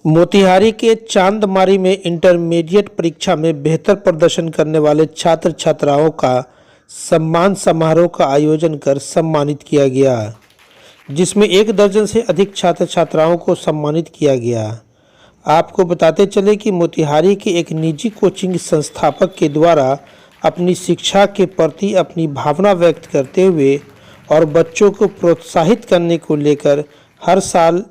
मोतिहारी के चांदमारी में इंटरमीडिएट परीक्षा में बेहतर प्रदर्शन करने वाले छात्र छात्राओं का सम्मान समारोह का आयोजन कर सम्मानित किया गया, जिसमें 1 दर्जन से अधिक छात्र छात्राओं को सम्मानित किया गया। आपको बताते चले कि मोतिहारी के एक निजी कोचिंग संस्थापक के द्वारा अपनी शिक्षा के प्रति अपनी भावना व्यक्त करते हुए और बच्चों को प्रोत्साहित करने को लेकर हर साल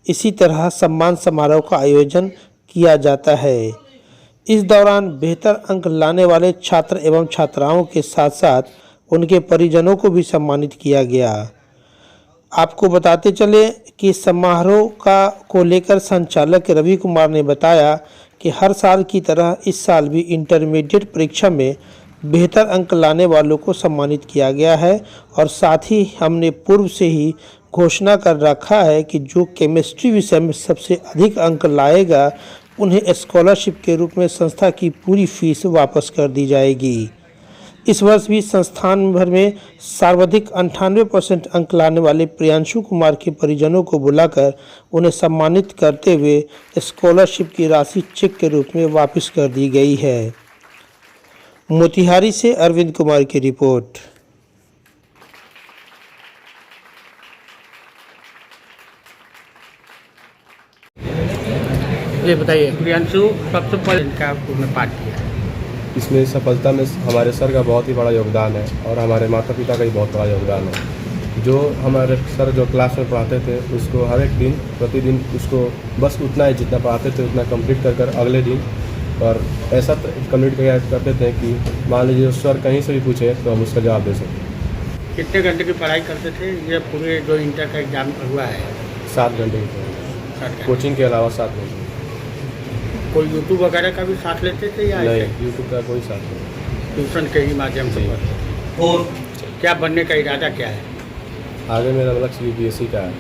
इसी तरह सम्मान समारोह का आयोजन किया जाता है। इस दौरान बेहतर अंक लाने वाले छात्र एवं छात्राओं के साथ साथ उनके परिजनों को भी सम्मानित किया गया। आपको बताते चले कि समारोह को लेकर संचालक रवि कुमार ने बताया कि हर साल की तरह इस साल भी इंटरमीडिएट परीक्षा में बेहतर अंक लाने वालों को सम्मानित किया गया है और साथ ही हमने पूर्व से ही घोषणा कर रखा है कि जो केमिस्ट्री विषय में सबसे अधिक अंक लाएगा उन्हें स्कॉलरशिप के रूप में संस्था की पूरी फीस वापस कर दी जाएगी। इस वर्ष भी संस्थान भर में सर्वाधिक 98% अंक लाने वाले प्रियांशु कुमार के परिजनों को बुलाकर उन्हें सम्मानित करते हुए स्कॉलरशिप की राशि चेक के रूप में वापस कर दी गई है। मोतिहारी से अरविंद कुमार की रिपोर्ट। ये बताइए प्रियांशु, सबसे पहले इनका आपने पाठ किया। इसमें सफलता में हमारे सर का बहुत ही बड़ा योगदान है और हमारे माता पिता का भी बहुत बड़ा योगदान है। जो हमारे सर जो क्लास में पढ़ाते थे उसको हर एक दिन प्रतिदिन उसको बस उतना ही जितना पढ़ाते थे उतना कंप्लीट कर अगले दिन और ऐसा कंप्लीट करते थे कि मान लीजिए सर कहीं से भी पूछे तो हम उसका जवाब दे सकें। कितने घंटे की पढ़ाई करते थे? ये पूरे जो इंटर का एग्जाम हुआ है 7 घंटे की कोचिंग के अलावा 7 घंटे। कोई यूट्यूब वगैरह का भी साथ लेते थे या नहीं? यूट्यूब का कोई साथ नहीं, ट्यूशन के ही माध्यम से। और क्या बनने का इरादा क्या है? आगे मेरा लक्ष्य UPSC का है।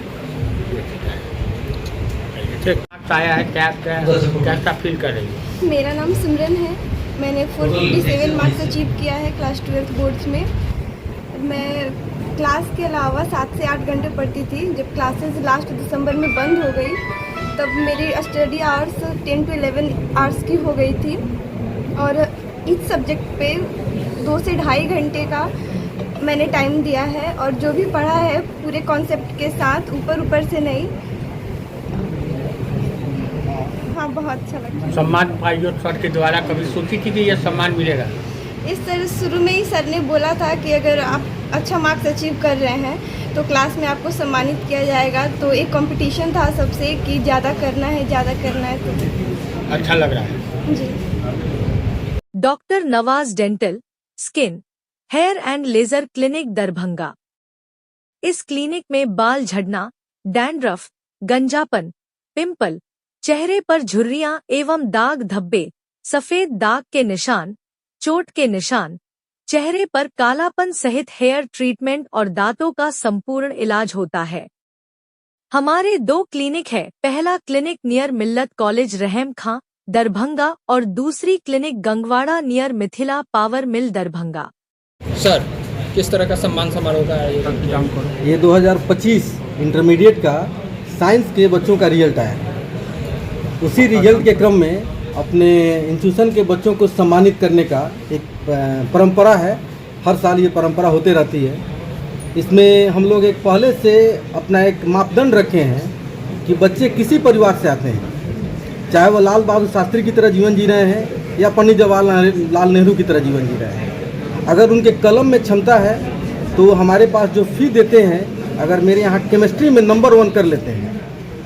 आया है कैसा फील कर रही है? मेरा नाम सिमरन है। मैंने 457 मार्क्स अचीव किया है क्लास 12 बोर्ड्स में। मैं क्लास के अलावा 7 से 8 घंटे पढ़ती थी। जब क्लासेस लास्ट दिसंबर में बंद हो गई तब मेरी स्टडी आवर्स 10 to 11 आवर्स की हो गई थी और इस सब्जेक्ट पे 2 से ढाई घंटे का मैंने टाइम दिया है और जो भी पढ़ा है पूरे कॉन्सेप्ट के साथ, ऊपर से नहीं। हाँ, बहुत अच्छा लगता। सम्मान पाइयो सर के द्वारा कभी सोची थी कि यह सम्मान मिलेगा? इस तरह शुरू में ही सर ने बोला था कि अगर आप अच्छा मार्क्स अचीव कर रहे हैं तो क्लास में आपको सम्मानित किया जाएगा। तो एक कंपटीशन था सबसे कि ज़्यादा करना है तो अच्छा लग रहा है जी। Doctor Nawaz dental, skin, hair and laser clinic Darbhanga. इस क्लिनिक में बाल झड़ना, डैंड्रफ, गंजापन, पिंपल, चेहरे पर झुर्रियां एवं दाग धब्बे, सफेद दाग के निशान, चोट के निशान, चेहरे पर कालापन सहित हेयर ट्रीटमेंट और दांतों का संपूर्ण इलाज होता है। हमारे 2 क्लिनिक है। पहला क्लिनिक नियर मिल्लत कॉलेज रहम खां दरभंगा और दूसरी clinic Gangwara near Mithila power mill Darbhanga. Sir, किस तरह का सम्मान समारोह का आयोजन? ये 2025 इंटरमीडिएट का साइंस के बच्चों का रिजल्ट आया। उसी रिजल्ट के क्रम में अपने इंस्टीट्यूशन के बच्चों को सम्मानित करने का एक परंपरा है। हर साल ये परंपरा होते रहती है। इसमें हम लोग एक पहले से अपना एक मापदंड रखे हैं कि बच्चे किसी परिवार से आते हैं, चाहे वो लाल बहादुर शास्त्री की तरह जीवन जी रहे हैं या पंडित जवाहरलाल नेहरू की तरह जीवन जी रहे हैं। अगर उनके कलम में क्षमता है तो हमारे पास जो फी देते हैं, अगर मेरे यहाँ केमिस्ट्री में नंबर 1 कर लेते हैं,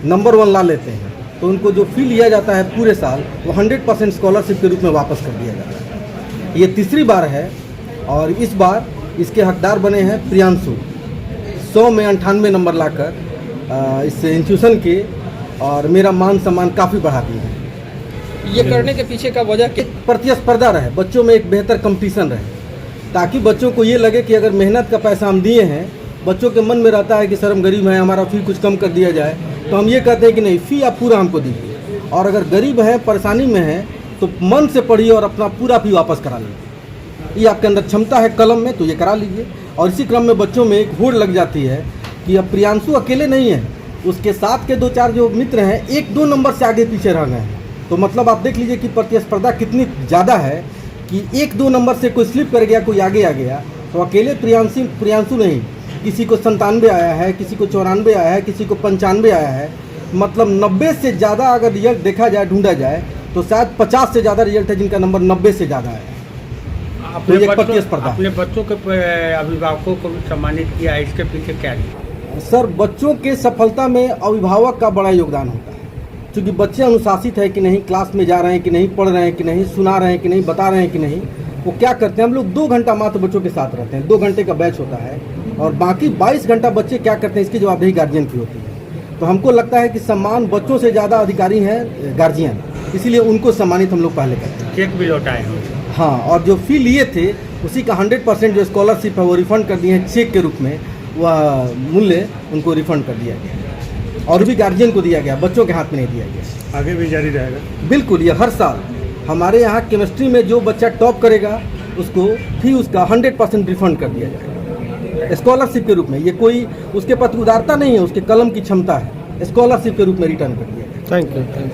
नंबर 1 ला लेते हैं, तो उनको जो फी लिया जाता है पूरे साल वो 100% स्कॉलरशिप के रूप में वापस कर दिया जाता है। ये तीसरी बार है और इस बार इसके हकदार बने हैं प्रियांशु। 100 में 98 नंबर लाकर इस इंस्टीट्यूशन के और मेरा मान सम्मान काफ़ी बढ़ा दिया है। ये करने के पीछे का वजह क्या? प्रतिस्पर्धा रहे, बच्चों में एक बेहतर कंपटीशन रहे, ताकि बच्चों को ये लगे कि अगर मेहनत का पैसा हम दिए हैं, बच्चों के मन में रहता है कि सर हम गरीब हैं, हमारा फी कुछ कम कर दिया जाए, तो हम ये कहते हैं कि नहीं, फ़ी आप पूरा हमको दीजिए। और अगर गरीब हैं, परेशानी में हैं, तो मन से पढ़िए और अपना पूरा फी वापस करा लीजिए। ये आपके अंदर क्षमता है कलम में तो ये करा लीजिए। और इसी क्रम में बच्चों में एक होड़ लग जाती है कि अब प्रियांशु अकेले नहीं है, उसके साथ के 2-4 जो मित्र हैं 1-2 नंबर से आगे पीछे रह गए हैं। तो मतलब आप देख लीजिए कि प्रतिस्पर्धा कितनी ज़्यादा है कि 1-2 नंबर से कोई स्लिप कर गया, कोई आगे आ गया। तो अकेले प्रियांशु नहीं, किसी को 97 आया है, किसी को 94 आया है, किसी को 95 आया है। मतलब 90 से ज़्यादा अगर रिजल्ट देखा जाए, ढूंढा जाए, तो शायद 50 से ज़्यादा रिजल्ट है जिनका नंबर 90 से ज़्यादा है। तो ये प्रतिस्पर्धा है। अपने बच्चों के अभिभावकों को भी सम्मानित किया है, इसके पीछे क्या है? सर, बच्चों के सफलता में अभिभावक का बड़ा योगदान होता है, क्योंकि बच्चे अनुशासित है कि नहीं, क्लास में जा रहे हैं कि नहीं, पढ़ रहे हैं कि नहीं, सुना रहे हैं कि नहीं, बता रहे हैं कि नहीं। वो क्या करते हैं, हम लोग 2 घंटा मात्र बच्चों के साथ रहते हैं, 2 घंटे का बैच होता है, और बाकी 22 घंटा बच्चे क्या करते हैं इसकी जवाबदेही गार्जियन की होती है। तो हमको लगता है कि सम्मान बच्चों से ज़्यादा अधिकारी हैं गार्जियन, इसीलिए उनको सम्मानित हम लोग पहले करते हैं। चेक भी लौटाए हैं। हाँ, और जो फी लिए थे उसी का 100% जो स्कॉलरशिप है वो रिफंड कर दिए हैं चेक के रूप में। वह मूल्य उनको रिफंड कर दिया गया और भी गार्जियन को दिया गया, बच्चों के हाथ में नहीं दिया गया। आगे भी जारी रहेगा? बिल्कुल, ये हर साल हमारे यहाँ केमिस्ट्री में जो बच्चा टॉप करेगा उसको फी उसका 100% रिफंड कर दिया जाएगा स्कॉलरशिप के रूप में। ये कोई उसके प्रति उदारता नहीं है, उसके कलम की क्षमता है, स्कॉलरशिप के रूप में रिटर्न कर दिया जाएगा। Thank you.